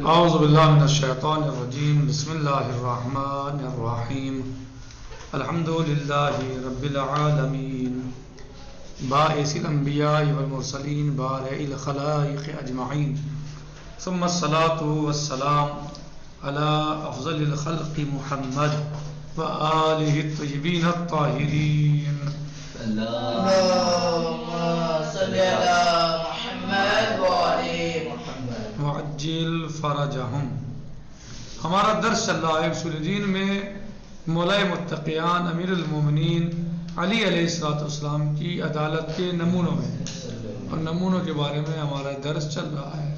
اعوذ باللہ من الشیطان الرجیم بسم اللہ الرحمن الرحیم الحمد للہ رب العالمین باعث الانبیاء والمرسلین بارئ الخلائق اجمعین ثم الصلاة والسلام على افضل الخلق محمد وآلہ الطیبین الطاہرین اللهم صل على محمد وآل محمد وعجل فرجہم. ہمارا درس چل رہا ہے اصول دین میں مولا متقیان امیر المومنین علی علیہ السلام کی عدالت کے نمونوں میں، اور نمونوں کے بارے میں ہمارا درس چل رہا ہے.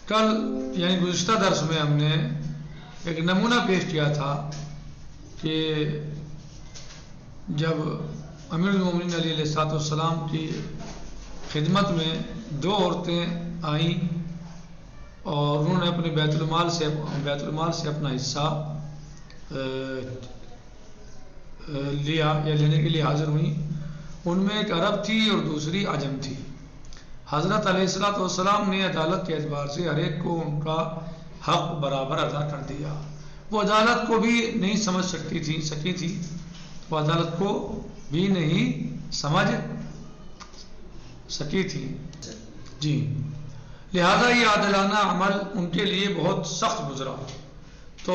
کل یعنی گزشتہ درس میں ہم نے ایک نمونہ پیش کیا تھا کہ جب امیر المومنین علی علیہ السلام کی خدمت میں دو عورتیں آئیں اور انہوں نے اپنے بیت المال سے اپنا حصہ لیا یا لینے کے لیے حاضر ہوئیں. ان میں ایک عرب تھی اور دوسری عجم تھی. حضرت علیہ السلام نے عدالت کے اعتبار سے ہر ایک کو ان کا حق برابر ادا کر دیا. وہ عدالت کو بھی نہیں سمجھ سکی تھی وہ عدالت کو بھی نہیں سمجھ سکی تھی جی. لہذا یہ عادلانہ عمل ان کے لیے بہت سخت گزرا. تو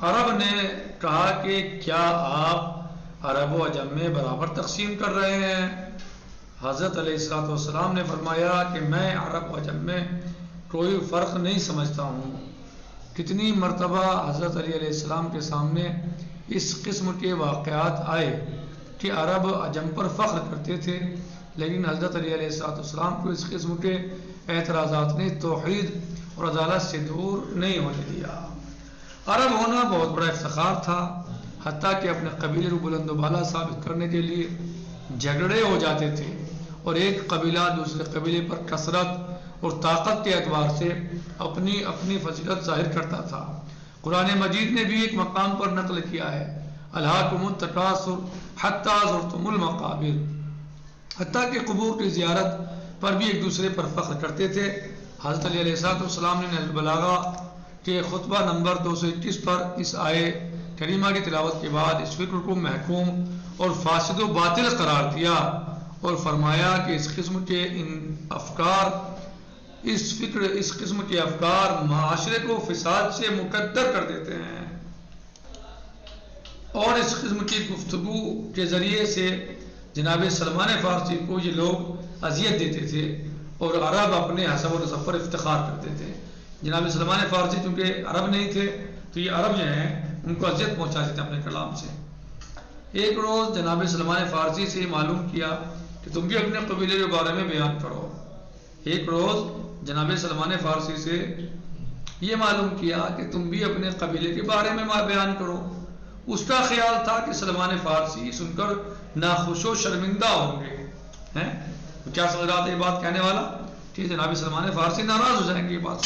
عرب نے کہا کہ کیا آپ عرب و عجم میں برابر تقسیم کر رہے ہیں؟ حضرت علیہ السلام نے فرمایا کہ میں عرب و عجم میں کوئی فرق نہیں سمجھتا ہوں. کتنی مرتبہ حضرت علی علیہ السلام کے سامنے اس قسم کے واقعات آئے کہ عرب عجم پر فخر کرتے تھے، لیکن حضرت علی علیہ السلام کو اس قسم کے اعتراضات نے توحید اور عدالت سے دور نہیں ہونے دیا. عرب ہونا بہت بڑا افتخار تھا، حتیٰ کہ اپنے قبیلے کو بلند و بالا ثابت کرنے کے لیے جھگڑے ہو جاتے تھے، اور ایک قبیلہ دوسرے قبیلے پر کثرت اور طاقت کے اعتبار سے اپنی فضیلت ظاہر کرتا تھا. قرآن مجید نے بھی ایک مقام پر نقل کیا ہے، الہاکم التکاثر حتی زرتم المقابر. حتیٰ کہ قبور کی زیارت پر بھی ایک دوسرے پر فخر کرتے تھے. حضرت علی علیہ السلام نے نہج البلاغہ کے خطبہ نمبر 221 پر اس آیے کریمہ کی تلاوت کے بعد اس فکر کو محکوم اور فاسد و باطل قرار دیا اور فرمایا کہ اس قسم کے افکار معاشرے کو فساد سے مقدر کر دیتے ہیں، اور اس قسم کی گفتگو کے ذریعے سے جناب سلمان فارسی کو یہ لوگ اذیت دیتے تھے اور عرب اپنے حسب و نسب پر افتخار کرتے تھے. جناب سلمان فارسی چونکہ عرب نہیں تھے تو یہ عرب جو ہیں ان کو اذیت پہنچاتے تھے اپنے کلام سے. ایک روز جناب سلمان فارسی سے معلوم کیا کہ تم بھی اپنے قبیلے کے بارے میں بیان کرو. ایک روز جناب سلمان فارسی سے یہ معلوم کیا کہ تم بھی اپنے قبیلے کے بارے میں بیان کرو. اس کا خیال تھا کہ سلمان فارسی سن کر ناخوش و شرمندہ ہوں گے. کیا سمجھ رہا تھا یہ بات کہنے والا کہ جناب سلمان فارسی ناراض ہو جائیں گے یہ بات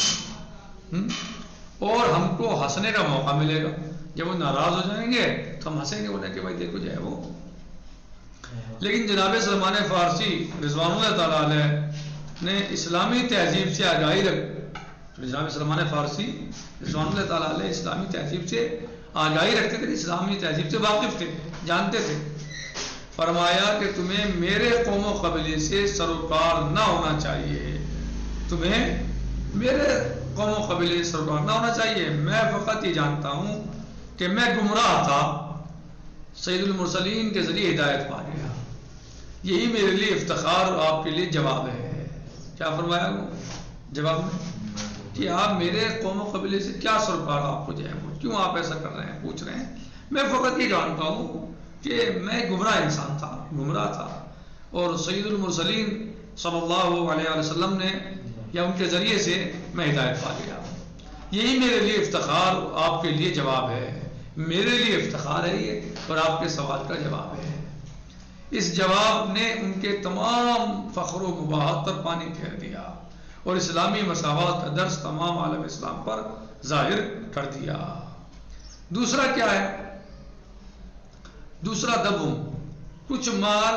اور ہم کو ہنسنے کا موقع ملے گا. جب وہ ناراض ہو جائیں گے تو ہم ہنسیں گے انہیں کہ بھائی دیکھو جائے وہ. لیکن جناب سلمان فارسی رضوان اللہ تعالیٰ علیہ نے اسلامی تہذیب سے آگاہی جناب سلمان فارسی رضوان اللہ تعالیٰ علیہ اسلامی تہذیب سے آگاہی رکھتے تھے، اسلامی تہذیب سے واقف تھے، جانتے تھے. فرمایا کہ تمہیں میرے قوم و قبیلے سے سروکار نہ ہونا چاہیے، تمہیں میرے قوم و قبیلے سے سروکار نہ ہونا چاہیے. میں فقط یہ جانتا ہوں کہ میں گمراہ تھا، سید المرسلین کے ذریعے ہدایت پا گیا. یہی میرے لیے افتخار اور آپ کے لیے جواب ہے. کیا فرمایا وہ جواب میں کہ آپ میرے قوم و قبیلے سے کیا سروکار آپ کو جائے، کیوں آپ ایسا کر رہے ہیں، پوچھ رہے ہیں. میں فقط یہ جانتا ہوں کہ میں گمراہ انسان تھا، گمراہ تھا، اور سید المرسلین صلی اللہ علیہ وسلم نے یا ان کے ذریعے سے میں ہدایت پا گیا. یہی میرے لیے افتخار آپ کے لیے جواب ہے. میرے لیے افتخار ہے یہ اور آپ کے سوال کا جواب ہے. اس جواب نے ان کے تمام فخر و مباحت پر پانی پھیر دیا اور اسلامی مساوات کا درس تمام عالم اسلام پر ظاہر کر دیا۔ دوسرا کیا ہے؟ دوسرا دبوں، کچھ مال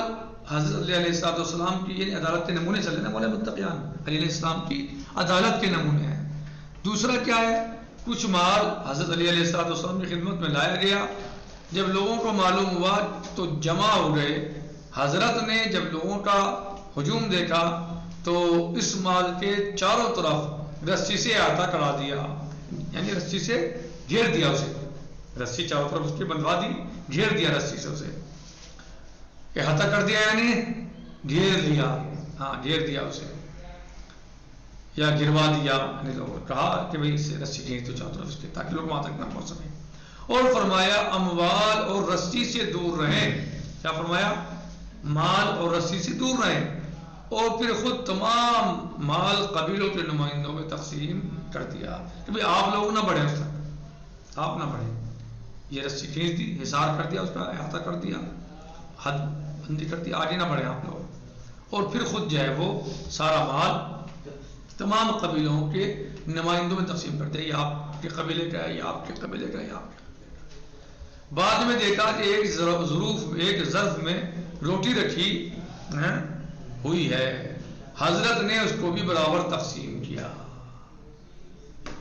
حضرت علی علیہ السلام کی یعنی عدالت کے نمونے چلے نا مولا متقیان، علی علیہ السلام کی عدالت کے نمونے ہیں۔ دوسرا کیا ہے؟ کچھ مال حضرت علی علیہ السلام کی خدمت میں لایا گیا، جب لوگوں کو معلوم ہوا تو جمع ہو گئے۔ حضرت نے جب لوگوں کا ہجوم دیکھا تو اس مال کے چاروں طرف رسی سے احاطہ کرا دیا، یعنی رسی سے گھیر دیا اسے، رسی چاروں طرف اس کے بندھوا دی، گھیر دیا رسی سے اسے، احاطہ کر دیا یعنی گھیر لیا، ہاں گھیر دیا اسے یا گروا دیا، یعنی لوگوں کہا کہ بھئی اس سے رسی گھیر دو چاروں طرف اس کے تاکہ لوگ وہاں تک نہ پہنچ سکیں، اور فرمایا اموال اور رسی سے دور رہیں۔ کیا فرمایا؟ مال اور رسی سے دور رہیں، اور پھر خود تمام مال قبیلوں کے نمائندوں میں تقسیم کر دیا کہ بھئی آپ لوگ نہ بڑھیں، اس تک آپ نہ بڑھیں۔ یہ رسی کھینچ دی، حصار کر دیا، اس کا احاطہ کر دیا، حد بندی کر دی، آگے نہ بڑھیں آپ لوگ، اور پھر خود جو ہے وہ سارا مال تمام قبیلوں کے نمائندوں میں تقسیم کر دیا، یہ آپ کے قبیلے کا ہے، یہ آپ کے قبیلے کا ہے، یہ آپ کے قبیلے کا۔ بعد میں دیکھا کہ ایک ظرف میں روٹی رکھی ہوئی ہے، حضرت نے اس کو بھی برابر تقسیم کیا،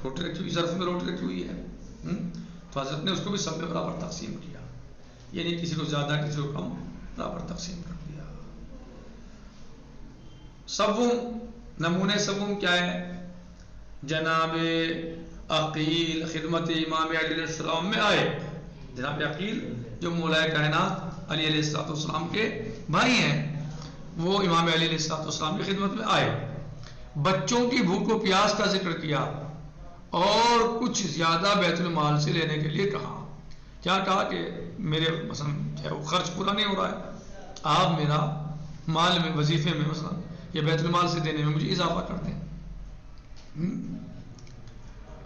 روٹی رکھی ہوئی ظرف میں روٹی رکھی ہوئی ہے تو حضرت نے اس کو بھی سب میں برابر تقسیم کیا، یعنی کسی کو زیادہ کسی کو کم برابر تقسیم کر دیا۔ سوم نمونے سوم کیا ہے؟ جناب عقیل خدمت امام علی علیہ السلام میں آئے، جناب عقیل جو مولا کائنات علی علیہ السلام کے بھائی ہیں، وہ امام علی علیہ السلام کی خدمت میں آئے، بچوں کی بھوک و پیاس کا ذکر کیا اور کچھ زیادہ بیت المال سے لینے کے لیے کہا۔ کیا کہا کہ میرے مثلا وہ خرچ پورا نہیں ہو رہا ہے، آپ میرا مال میں وظیفے میں مثلا یا بیت المال سے دینے میں مجھے اضافہ کر دیں۔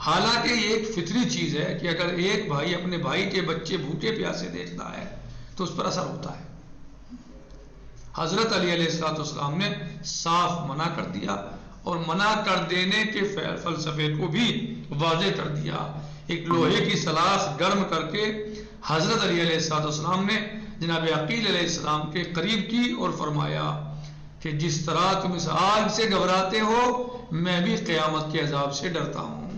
حالانکہ یہ ایک فطری چیز ہے کہ اگر ایک بھائی اپنے بھائی کے بچے بھوکے پیاسے دیکھتا ہے تو اس پر اثر ہوتا ہے۔ حضرت علی علیہ السلام نے صاف منع کر دیا اور منع کر دینے کے فلسفے کو بھی واضح کر دیا۔ ایک لوہے کی سلاخ گرم کر کے حضرت علی علیہ السلام نے جناب عقیل علیہ السلام کے قریب کی اور فرمایا کہ جس طرح تم اس آگ سے گھبراتے ہو میں بھی قیامت کے عذاب سے ڈرتا ہوں،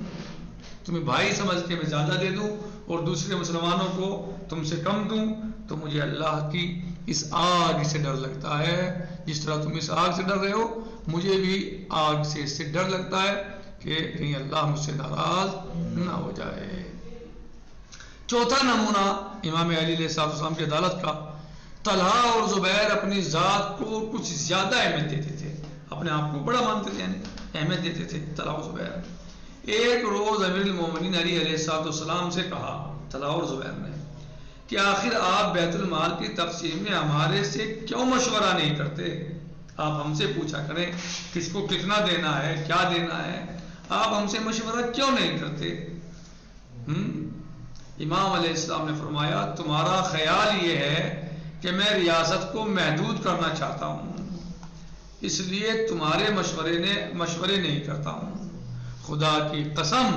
تمہیں بھائی سمجھ کے میں زیادہ دے دوں اور دوسرے مسلمانوں کو تم سے کم دوں تو مجھے اللہ کی اس آگ سے ڈر لگتا ہے، جس طرح تم اس آگ سے ڈر رہے ہو مجھے بھی آگ سے اس سے ڈر لگتا ہے کہ کہیں اللہ مجھ سے ناراض نہ ہو جائے۔ چوتھا نمونہ امام علی علیہ السلام کی عدالت کا، طلحہ اور زبیر اپنی ذات کو کچھ زیادہ اہمیت دیتے تھے، اپنے آپ کو بڑا مانتے تھے، اہمیت دیتے تھے طلحہ اور زبیر۔ ایک روز امیر المومنین علی علیہ السلام سے کہا طلحہ اور زبیر نے کہ آخر آپ بیت المال کی تقسیم میں ہمارے سے کیوں مشورہ نہیں کرتے؟ آپ ہم سے پوچھا کریں کس کو کتنا دینا ہے، کیا دینا ہے، آپ ہم سے مشورہ کیوں نہیں کرتے؟ امام علیہ السلام نے فرمایا تمہارا خیال یہ ہے کہ میں ریاست کو محدود کرنا چاہتا ہوں، اس لیے تمہارے مشورے نہیں کرتا ہوں۔ خدا کی قسم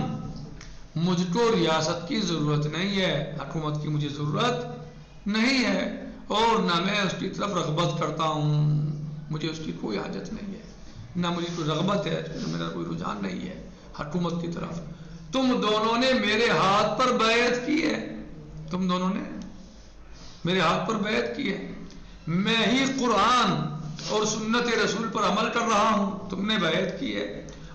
مجھ کو ریاست کی ضرورت نہیں ہے، حکومت کی مجھے ضرورت نہیں ہے اور نہ میں اس کی طرف رغبت کرتا ہوں، مجھے اس کی کوئی حاجت نہیں ہے، نہ مجھے کوئی رغبت ہے، میرا کوئی رجحان نہیں ہے حکومت کی طرف۔ تم دونوں نے میرے ہاتھ پر بیعت کی ہے، تم دونوں نے میرے ہاتھ پر بیعت کی ہے، میں ہی قرآن اور سنت رسول پر عمل کر رہا ہوں، تم نے بیعت کی ہے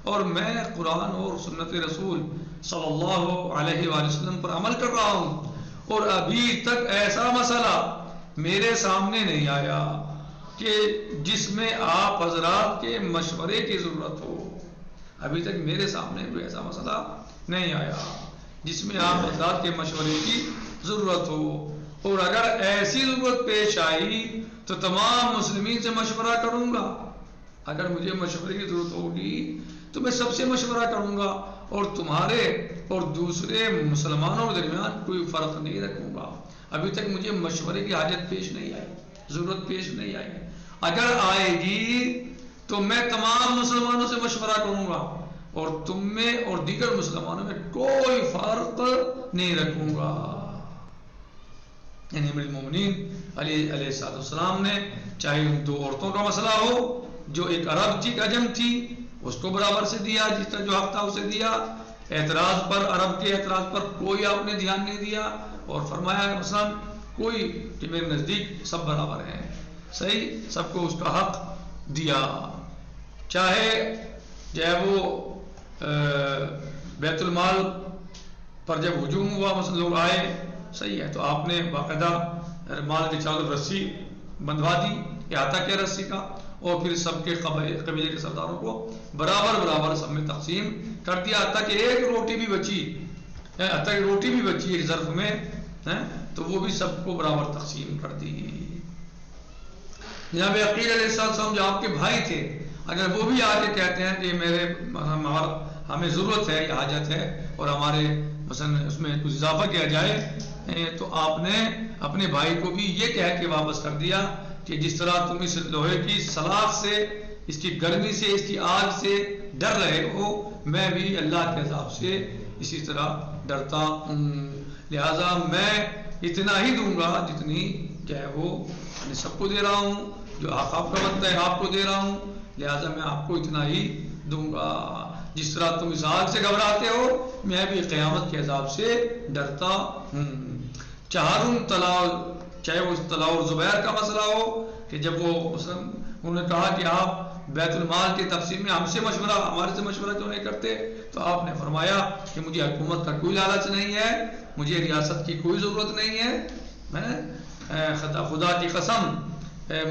اور میں قرآن اور سنت رسول صلی اللہ علیہ وآلہ وسلم پر عمل کر رہا ہوں، اور ابھی تک ایسا مسئلہ میرے سامنے نہیں آیا کہ جس میں آپ حضرات کے مشورے کی ضرورت ہو، ابھی تک میرے سامنے کوئی ایسا مسئلہ نہیں آیا جس میں آپ حضرات کے مشورے کی ضرورت ہو، اور اگر ایسی ضرورت پیش آئی تو تمام مسلمین سے مشورہ کروں گا، اگر مجھے مشورے کی ضرورت ہوگی تو میں سب سے مشورہ کروں گا اور تمہارے اور دوسرے مسلمانوں کے درمیان کوئی فرق نہیں رکھوں گا۔ ابھی تک مجھے مشورے کی حاجت پیش نہیں آئی، ضرورت پیش نہیں آئی، اگر آئے گی تو میں تمام مسلمانوں سے مشورہ کروں گا اور تم میں اور دیگر مسلمانوں میں کوئی فرق نہیں رکھوں گا. یعنی امیر المومنین علیہ السلام نے چاہے ان دو عورتوں کا مسئلہ ہو، جو ایک عرب تھی، ایک عجم تھی، اس کو برابر سے دیا جس طرح جو حق تھا اسے دیا. اعتراض پر، عرب کے اعتراض پر کوئی آپ نے دھیان نہیں دیا اور فرمایا مثلا کوئی کہ میرے نزدیک سب برابر ہیں، صحیح، سب کو اس کا حق دیا. چاہے وہ بیت المال پر جب ہجوم ہوا، مثلا لوگ آئے، صحیح ہے، تو آپ نے باقاعدہ مال کے چاروں رسی بندھوا دی، احاطہ کیا رسی کا، اور پھر سب کے قبیلے کے سرداروں کو برابر سب میں تقسیم کر دیا، حتیٰ کہ ایک روٹی بھی بچی ایک ظرف میں، تو وہ بھی سب کو برابر تقسیم کر دی. جناب عقیل علیہ السلام جو آپ کے بھائی تھے، اگر وہ بھی آ کے کہتے ہیں کہ ہمیں ضرورت ہے، حاجت ہے، اور ہمارے مثلا اس میں کچھ اضافہ کیا جائے، تو آپ نے اپنے بھائی کو بھی یہ کہہ کے واپس کر دیا کہ جس طرح تم اس لوہے کی سلاخ سے، اس کی گرمی سے، اس کی آگ سے ڈر رہے ہو، میں بھی اللہ کے عذاب سے اسی طرح ڈرتا ہوں. لہذا میں اتنا ہی دوں گا جتنی کیا ہے وہ میں سب کو دے رہا ہوں، جو آپ کا بنتا ہے آپ کو دے رہا ہوں، لہذا میں آپ کو اتنا ہی دوں گا. جس طرح تم اس آگ سے گھبراتے ہو، میں بھی قیامت کے عذاب سے ڈرتا ہوں. چہارم طلاق، چاہے وہ طلاق اور زبیر کا مسئلہ ہو کہ جب وہ انہوں نے کہا کہ آپ بیت المال کی تقسیم میں ہمارے سے مشورہ کیوں نہیں کرتے، تو آپ نے فرمایا کہ مجھے حکومت کا کوئی لالچ نہیں ہے، مجھے ریاست کی کوئی ضرورت نہیں ہے، میں خدا کی قسم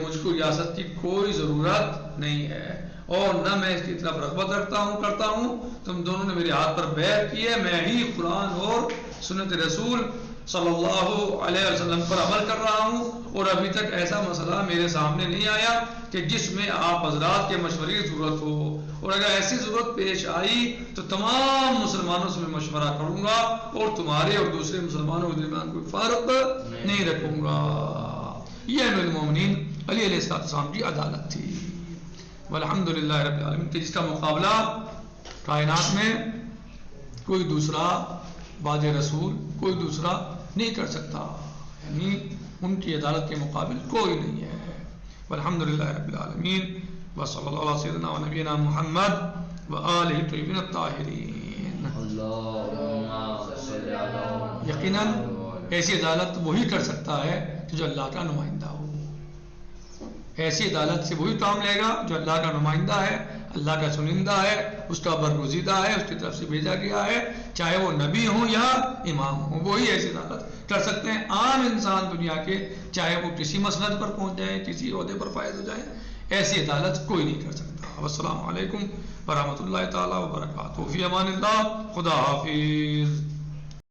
مجھ کو ریاست کی کوئی ضرورت نہیں ہے، اور نہ میں اس کی طرف رغبت کرتا ہوں. تم دونوں نے میرے ہاتھ پر بیعت کی ہے، میں ہی قرآن اور سنت رسول صلی اللہ علیہ وسلم پر عمل کر رہا ہوں، اور ابھی تک ایسا مسئلہ میرے سامنے نہیں آیا کہ جس میں آپ حضرات کے مشورے کی ضرورت ہو، اور اگر ایسی ضرورت پیش آئی تو تمام مسلمانوں سے میں مشورہ کروں گا اور تمہارے اور دوسرے مسلمانوں کے درمیان کوئی فرق نہیں رکھوں گا. یہ امیر المومنین علی علیہ السلام کی عدالت تھی. والحمدللہ رب العالمین، کہ جس کا مقابلہ کائنات میں کوئی دوسرا بعد رسول کوئی دوسرا نہیں کر سکتا، یعنی ان کی عدالت کے مقابل کوئی نہیں ہے. والحمدللہ رب العالمین، وصلی اللہ علیہ سیدنا و نبینا محمد وآلہ الطیبین الطاہرین. یقیناً ایسی عدالت وہی کر سکتا ہے جو اللہ کا نمائندہ ہو. ایسی عدالت سے وہی کام لے گا جو اللہ کا نمائندہ ہے، اللہ کا چنندہ ہے، اس کا برگزیدہ ہے، اس کی طرف سے بھیجا گیا ہے، چاہے وہ نبی ہوں یا امام ہوں، وہی ایسی عدالت کر سکتے ہیں. عام انسان دنیا کے چاہے وہ کسی مسند پر پہنچ جائیں، کسی عہدے پر فائز ہو جائیں، ایسی عدالت کوئی نہیں کر سکتا. والسلام علیکم ورحمۃ اللہ تعالی وبرکاتہ. فی امان اللہ. خدا حافظ.